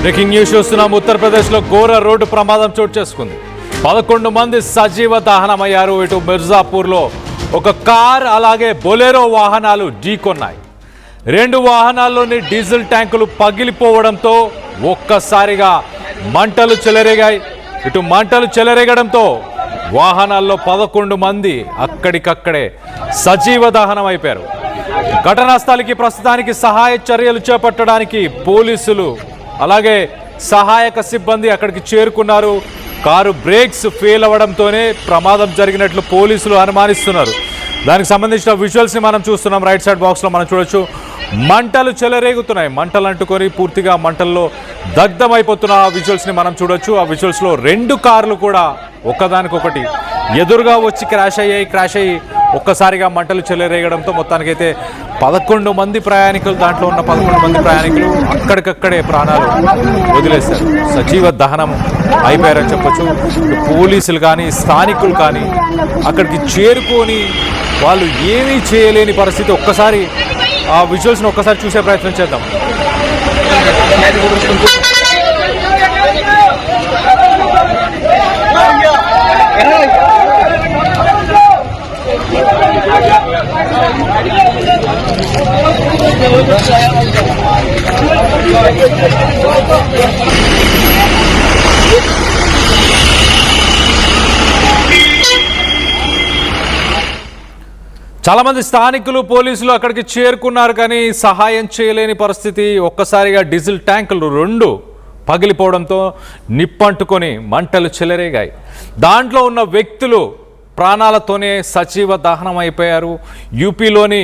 Breaking news చూస్తున్నాం. ఉత్తరప్రదేశ్లో ఘోర రోడ్డు ప్రమాదం చోటు చేసుకుంది. 11 మంది సజీవ దహనమయ్యారు. ఇటు మిర్జాపూర్లో ఒక కార్ అలాగే బొలెరో వాహనాలు ఢీకొన్నాయి. 2 వాహనాల్లోని డీజిల్ ట్యాంకులు పగిలిపోవడంతో ఒక్కసారిగా మంటలు చెలరేగాయి. ఇటు మంటలు చెలరేగడంతో వాహనాల్లో 11 మంది అక్కడికక్కడే సజీవ దహనం అయిపోయారు. ఘటనా స్థలికి ప్రస్తుతానికి సహాయ చర్యలు చేపట్టడానికి పోలీసులు అలాగే సహాయక సిబ్బంది అక్కడికి చేరుకున్నారు. కారు బ్రేక్స్ ఫెయిల్ అవ్వడంతోనే ప్రమాదం జరిగినట్లు పోలీసులు అనుమానిస్తున్నారు. దానికి సంబంధించిన విజువల్స్ని మనం చూస్తున్నాం. రైట్ సైడ్ బాక్స్లో మనం చూడొచ్చు. మంటలు చెలరేగుతున్నాయి. మంటలు అంటుకొని పూర్తిగా మంటల్లో దగ్ధమైపోతున్న ఆ విజువల్స్ని మనం చూడొచ్చు. ఆ విజువల్స్లో 2 కార్లు కూడా ఒకదానికొకటి ఎదురుగా వచ్చి క్రాష్ అయ్యి ఒక్కసారిగా మంటలు చెలరేగడంతో మొత్తానికైతే 11 మంది ప్రయాణికులు, దాంట్లో ఉన్న 11 మంది ప్రయాణికులు అక్కడికక్కడే ప్రాణాలు వదిలేశారు. సజీవ దహనం అయిపోయారని చెప్పొచ్చు. పోలీసులు కానీ స్థానికులు కానీ అక్కడికి చేరుకొని వాళ్ళు ఏమీ చేయలేని పరిస్థితి. ఒక్కసారి ఆ విజువల్స్ని ఒక్కసారి చూసే ప్రయత్నం చేద్దాం. చాలా మంది స్థానికులు పోలీసులు అక్కడికి చేరుకున్నారు కానీ సహాయం చేయలేని పరిస్థితి. ఒక్కసారిగా డీజిల్ ట్యాంకులు 2 పగిలిపోవడంతో నిప్పంటుకొని మంటలు చెలరేగాయి. దాంట్లో ఉన్న వ్యక్తులు ప్రాణాలతోనే సజీవ దహనం అయిపోయారు. యూపీలోని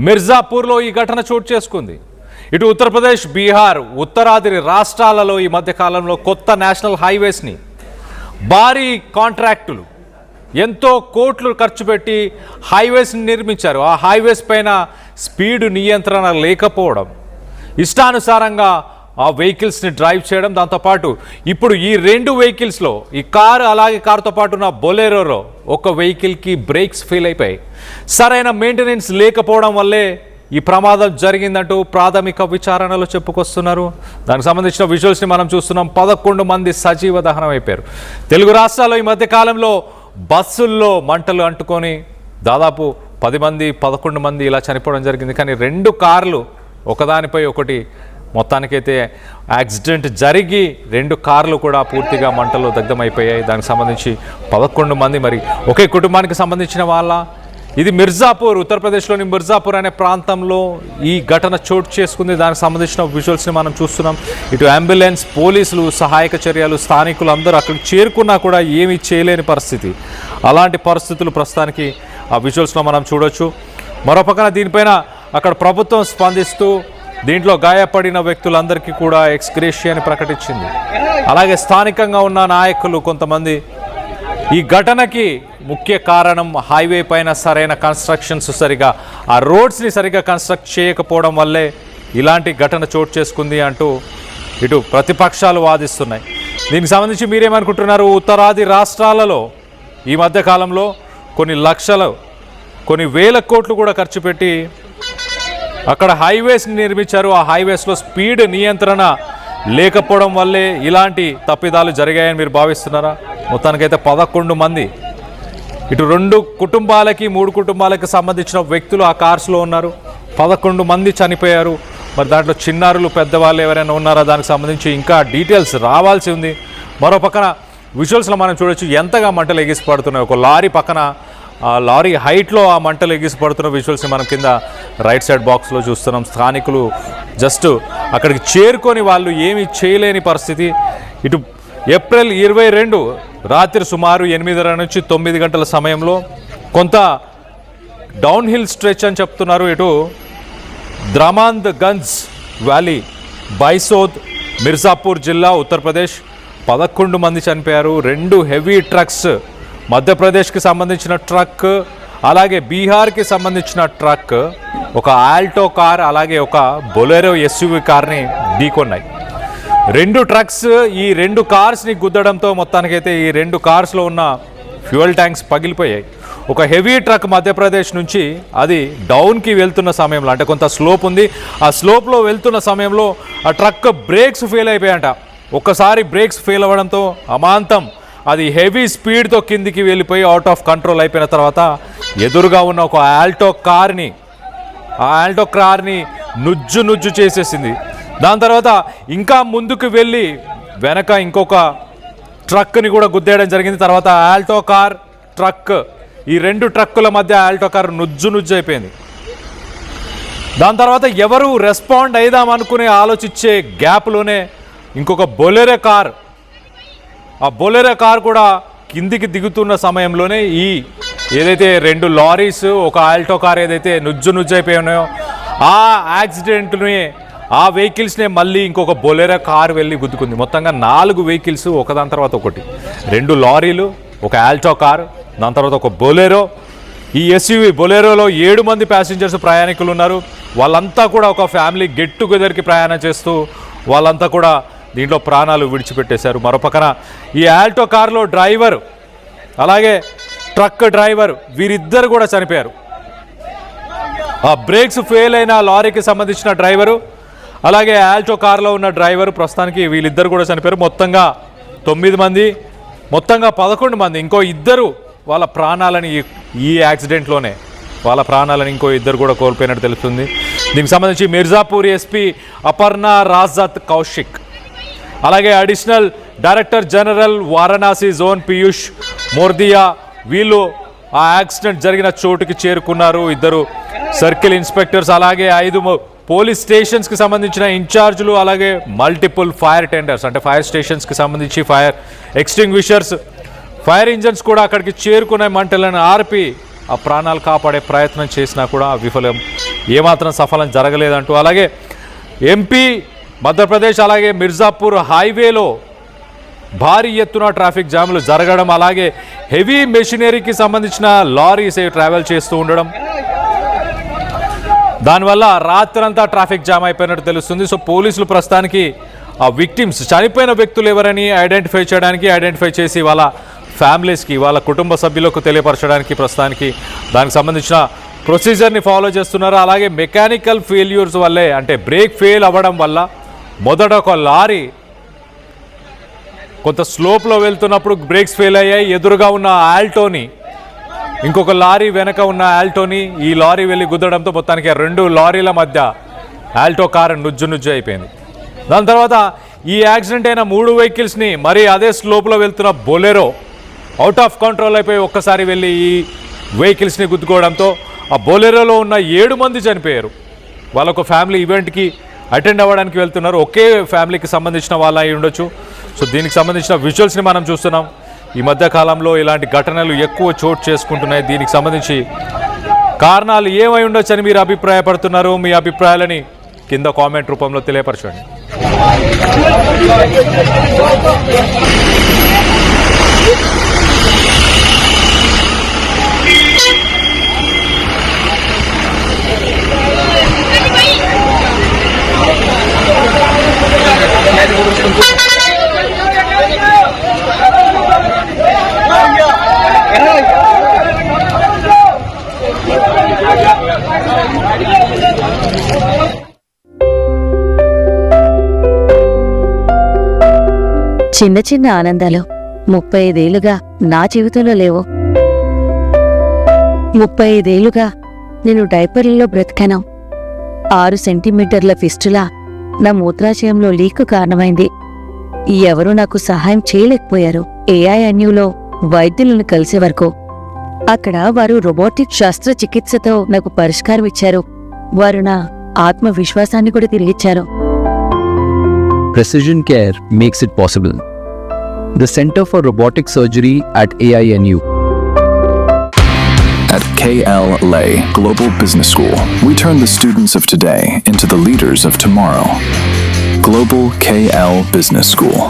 మిర్జాపూర్లో ఈ ఘటన చోటు చేసుకుంది. ఇటు ఉత్తరప్రదేశ్, బీహార్, ఉత్తరాది రాష్ట్రాలలో ఈ మధ్య కాలంలో కొత్త నేషనల్ హైవేస్ని భారీ కాంట్రాక్టులు ఎంతో కోట్లు ఖర్చు పెట్టి హైవేస్ని నిర్మించారు. ఆ హైవేస్ పైన స్పీడ్ నియంత్రణ లేకపోవడం, ఇష్టానుసారంగా ఆ వెహికల్స్ని డ్రైవ్ చేయడం, దాంతోపాటు ఇప్పుడు ఈ 2 వెహికల్స్లో ఈ కారు అలాగే కారుతో పాటు ఉన్న బొలెరోలో ఒక వెహికల్కి బ్రేక్స్ ఫెయిల్ అయిపోయాయి. సరైన మెయింటెనెన్స్ లేకపోవడం వల్లే ఈ ప్రమాదం జరిగిందంటూ ప్రాథమిక విచారణలో చెప్పుకొస్తున్నారు. దానికి సంబంధించిన విజువల్స్ని మనం చూస్తున్నాం. 11 మంది సజీవ దహనం అయిపోయారు. తెలుగు రాష్ట్రాల్లో ఈ మధ్య కాలంలో బస్సుల్లో మంటలు అంటుకొని దాదాపు 10 మంది 11 మంది ఇలా చనిపోవడం జరిగింది. కానీ 2 కార్లు ఒకదానిపై ఒకటి మొత్తానికైతే యాక్సిడెంట్ జరిగి 2 కార్లు కూడా పూర్తిగా మంటల్లో దగ్ధమైపోయాయి. దానికి సంబంధించి 11 మంది మరి ఒకే కుటుంబానికి సంబంధించిన వాళ్ళ. ఇది మిర్జాపూర్, ఉత్తరప్రదేశ్లోని మిర్జాపూర్ అనే ప్రాంతంలో ఈ ఘటన చోటు చేసుకుంది. దానికి సంబంధించిన విజువల్స్ని మనం చూస్తున్నాం. ఇటు అంబులెన్స్, పోలీసులు, సహాయక చర్యలు, స్థానికులు అందరూ అక్కడికి చేరుకున్నా కూడా ఏమీ చేయలేని పరిస్థితి. అలాంటి పరిస్థితులు ప్రస్తుతానికి ఆ విజువల్స్లో మనం చూడొచ్చు. మరోపక్కన దీనిపైన అక్కడ ప్రభుత్వం స్పందిస్తూ దీంట్లో గాయపడిన వ్యక్తులందరికీ కూడా ఎక్స్గ్రేషియాని ప్రకటించింది. అలాగే స్థానికంగా ఉన్న నాయకులు కొంతమంది ఈ ఘటనకి ముఖ్య కారణం హైవే పైన సరైన కన్స్ట్రక్షన్స్ సరిగా ఆ రోడ్స్ని సరిగా కన్స్ట్రక్ట్ చేయకపోవడం వల్లే ఇలాంటి ఘటన చోటు చేసుకుంది అంటూ ఇటు ప్రతిపక్షాలు వాదిస్తున్నాయి. దీనికి సంబంధించి మీరేమనుకుంటున్నారు? ఉత్తరాది రాష్ట్రాలలో ఈ మధ్యకాలంలో కొన్ని వేల కోట్లు కూడా ఖర్చు పెట్టి అక్కడ హైవేస్ని నిర్మించారు. ఆ హైవేస్లో స్పీడ్ నియంత్రణ లేకపోవడం వల్లే ఇలాంటి తప్పిదాలు జరిగాయని మీరు భావిస్తున్నారా? మొత్తానికైతే 11 మంది, ఇటు 2 కుటుంబాలకి 3 కుటుంబాలకి సంబంధించిన వ్యక్తులు ఆ కార్స్లో ఉన్నారు. 11 మంది చనిపోయారు. మరి దాంట్లో చిన్నారులు, పెద్దవాళ్ళు ఎవరైనా ఉన్నారా? దానికి సంబంధించి ఇంకా డీటెయిల్స్ రావాల్సి ఉంది. మరో పక్కన విజువల్స్లో మనం చూడొచ్చు ఎంతగా మంటలు ఎగిసిపడుతున్నాయి. ఒక లారీ పక్కన ఆ లారీ హైట్లో ఆ మంటలు ఎగిసిపడుతున్న విజువల్స్ని మనం కింద రైట్ సైడ్ బాక్స్లో చూస్తున్నాం. స్థానికులు జస్ట్ అక్కడికి చేరుకొని వాళ్ళు ఏమీ చేయలేని పరిస్థితి. ఇటు ఏప్రిల్ 22 రాత్రి సుమారు 8:30 నుంచి 9 గంటల సమయంలో కొంత డౌన్ హిల్ స్ట్రెచ్ అని చెప్తున్నారు. ఇటు ద్రామాంద్ గంజ్ వ్యాలీ, బైసోద్, మిర్జాపూర్ జిల్లా, ఉత్తరప్రదేశ్ 11 మంది చనిపోయారు. 2 హెవీ ట్రక్స్, మధ్యప్రదేశ్కి సంబంధించిన ట్రక్ అలాగే బీహార్కి సంబంధించిన ట్రక్, ఒక ఆల్టో కార్ అలాగే ఒక బొలెరో ఎస్యూవీ కార్ని ఢీకొన్నాయి. 2 ట్రక్స్ ఈ 2 కార్స్ని గుద్దడంతో మొత్తానికైతే ఈ 2 కార్స్లో ఉన్న ఫ్యూయల్ ట్యాంక్స్ పగిలిపోయాయి. ఒక హెవీ ట్రక్ మధ్యప్రదేశ్ నుంచి అది డౌన్కి వెళ్తున్న సమయంలో, అంటే కొంత స్లోప్ ఉంది, ఆ స్లోప్లో వెళ్తున్న సమయంలో ఆ ట్రక్ బ్రేక్స్ ఫెయిల్ అయిపోయాయంట. ఒక్కసారి బ్రేక్స్ ఫెయిల్ అవ్వడంతో అమాంతం అది హెవీ స్పీడ్తో కిందికి వెళ్ళిపోయి అవుట్ ఆఫ్ కంట్రోల్ అయిపోయిన తర్వాత ఎదురుగా ఉన్న ఒక ఆల్టో కార్ని నుజ్జు చేసేసింది. దాని తర్వాత ఇంకా ముందుకు వెళ్ళి వెనక ఇంకొక ట్రక్ని కూడా గుద్దేయడం జరిగింది. తర్వాత ఆల్టో కార్ ట్రక్, ఈ రెండు ట్రక్కుల మధ్య ఆల్టో కార్ నుజ్జు అయిపోయింది. దాని తర్వాత ఎవరు రెస్పాండ్ అయిదామనుకునే ఆలోచించే గ్యాప్లోనే ఇంకొక బొలెరో కార్, ఆ బొలెరో కార్ కూడా కిందికి దిగుతున్న సమయంలోనే ఈ ఏదైతే రెండు లారీస్ ఒక ఆల్టో కార్ ఏదైతే నుజ్జు అయిపోయి ఉన్నాయో ఆ యాక్సిడెంట్ని, ఆ వెహికల్స్నే మళ్ళీ ఇంకొక బొలెరో కార్ వెళ్ళి గుద్దుకుంది. మొత్తంగా 4 వెహికల్స్ ఒకదాని తర్వాత ఒకటి, 2 లారీలు, ఒక ఆల్టో కార్, దాని తర్వాత ఒక బొలెరో. ఈ ఎస్యూవీ బొలెరోలో 7 మంది ప్యాసింజర్స్ ప్రయాణికులు ఉన్నారు. వాళ్ళంతా కూడా ఒక ఫ్యామిలీ గెట్ టుగెదర్కి ప్రయాణం చేస్తూ వాళ్ళంతా కూడా దీంట్లో ప్రాణాలు విడిచిపెట్టేశారు. మరోపక్కన ఈ ఆల్టో కార్లో డ్రైవర్ అలాగే ట్రక్ డ్రైవర్ వీరిద్దరు కూడా చనిపోయారు. ఆ బ్రేక్స్ ఫెయిల్ అయిన లారీకి సంబంధించిన డ్రైవరు అలాగే ఆల్టో కార్లో ఉన్న డ్రైవరు ప్రస్తుతానికి వీళ్ళిద్దరు కూడా చనిపోయారు. మొత్తంగా 9 మంది, మొత్తంగా 11 మంది, ఇంకో 2 వాళ్ళ ప్రాణాలని ఈ యాక్సిడెంట్లోనే వాళ్ళ ప్రాణాలను ఇంకో 2 కూడా కోల్పోయినట్టు తెలుస్తుంది. దీనికి సంబంధించి మిర్జాపూర్ ఎస్పీ అపర్ణ రాజత్ కౌశిక్ అలాగే additional director general Varanasi zone Piyush Mordia వీళ్ళు ఆ యాక్సిడెంట్ జరిగిన చోటుకి చేరుకున్నారు. 2 సర్కిల్ ఇన్స్పెక్టర్స్ అలాగే 5 పోలీస్ స్టేషన్స్కి సంబంధించిన ఇన్ఛార్జీలు అలాగే మల్టిపుల్ ఫైర్ టెండర్స్ అంటే ఫైర్ స్టేషన్స్కి సంబంధించి ఫైర్ ఎక్స్టింగ్విషర్స్, ఫైర్ ఇంజన్స్ కూడా అక్కడికి చేరుకునే మంటలను ఆర్పి ఆ ప్రాణాలు కాపాడే ప్రయత్నం చేసినా కూడా విఫలం, ఏమాత్రం సఫలం జరగలేదంటూ. అలాగే ఎంపీ మధ్యప్రదేశ్ అలాగే మిర్జాపూర్ హైవేలో భారీ ఎత్తున ట్రాఫిక్ జామ్లు జరగడం, అలాగే హెవీ మెషినరీకి సంబంధించిన లారీస్ ట్రావెల్ చేస్తూ ఉండడం, దానివల్ల రాత్రంతా ట్రాఫిక్ జామ్ అయిపోయినట్టు తెలుస్తుంది. సో పోలీసులు ప్రస్తుతానికి ఆ విక్టిమ్స్ చనిపోయిన వ్యక్తులు ఎవరని ఐడెంటిఫై చేసి వాళ్ళ ఫ్యామిలీస్కి వాళ్ళ కుటుంబ సభ్యులకు తెలియపరచడానికి ప్రస్తుతానికి దానికి సంబంధించిన ప్రొసీజర్ని ఫాలో చేస్తున్నారు. అలాగే మెకానికల్ ఫెయిల్యూర్స్ వల్లే అంటే బ్రేక్ ఫెయిల్ అవ్వడం వల్ల మొదట ఒక లారీ కొంత స్లోప్లో వెళ్తున్నప్పుడు బ్రేక్స్ ఫెయిల్ అయ్యాయి. ఎదురుగా ఉన్న ఆల్టోని ఇంకొక లారీ వెనక ఉన్న ఆల్టోని ఈ లారీ వెళ్ళి గుద్దడంతో మొత్తానికి 2 లారీల మధ్య ఆల్టో కారు నుజ్జు అయిపోయింది. దాని తర్వాత ఈ యాక్సిడెంట్ అయిన 3 వెహికల్స్ని మరి అదే స్లోప్లో వెళ్తున్న బొలెరో అవుట్ ఆఫ్ కంట్రోల్ అయిపోయి ఒక్కసారి వెళ్ళి ఈ వెహికల్స్ని గుద్దుకోవడంతో ఆ బొలెరోలో ఉన్న 7 మంది చనిపోయారు. వాళ్ళొక ఫ్యామిలీ ఈవెంట్కి అటెండ్ అవ్వడానికి వెళ్తున్నారు. ఒకే ఫ్యామిలీకి సంబంధించిన వాళ్ళ అయి ఉండొచ్చు. సో దీనికి సంబంధించిన విజువల్స్ని మనం చూస్తున్నాం. ఈ మధ్య కాలంలో ఇలాంటి ఘటనలు ఎక్కువ చోటు చేసుకుంటున్నాయి. దీనికి సంబంధించి కారణాలు ఏమై ఉండొచ్చు అని మీరు అభిప్రాయపడుతున్నారు? మీ అభిప్రాయాలని కింద కామెంట్ రూపంలో తెలియపరచండి. చిన్న చిన్న ఆనందాలు 35 ఏళ్లుగా నా జీవితంలో లేవు. 35 ఏళ్లుగా నేను డైపర్లలో బ్రతికాను. 6 సెంటీమీటర్ల ఫిస్టులా నా మూత్రాశయంలో లీకు కారణమైంది. ఎవరూ నాకు సహాయం చేయలేకపోయారు. ఏఐఎన్యూలో వైద్యులను కలిసే వరకు అక్కడ వారు రోబోటిక్ శస్త్రచికిత్సతో నాకు పరిష్కారం ఇచ్చారు. వారు నా ఆత్మవిశ్వాసాన్ని కూడా తిరిగిచ్చారు. Precision Care makes it possible. The Center for Robotic Surgery at AINU. At KLA Global Business School, we turn the students of today into the leaders of tomorrow. Global KL Business School.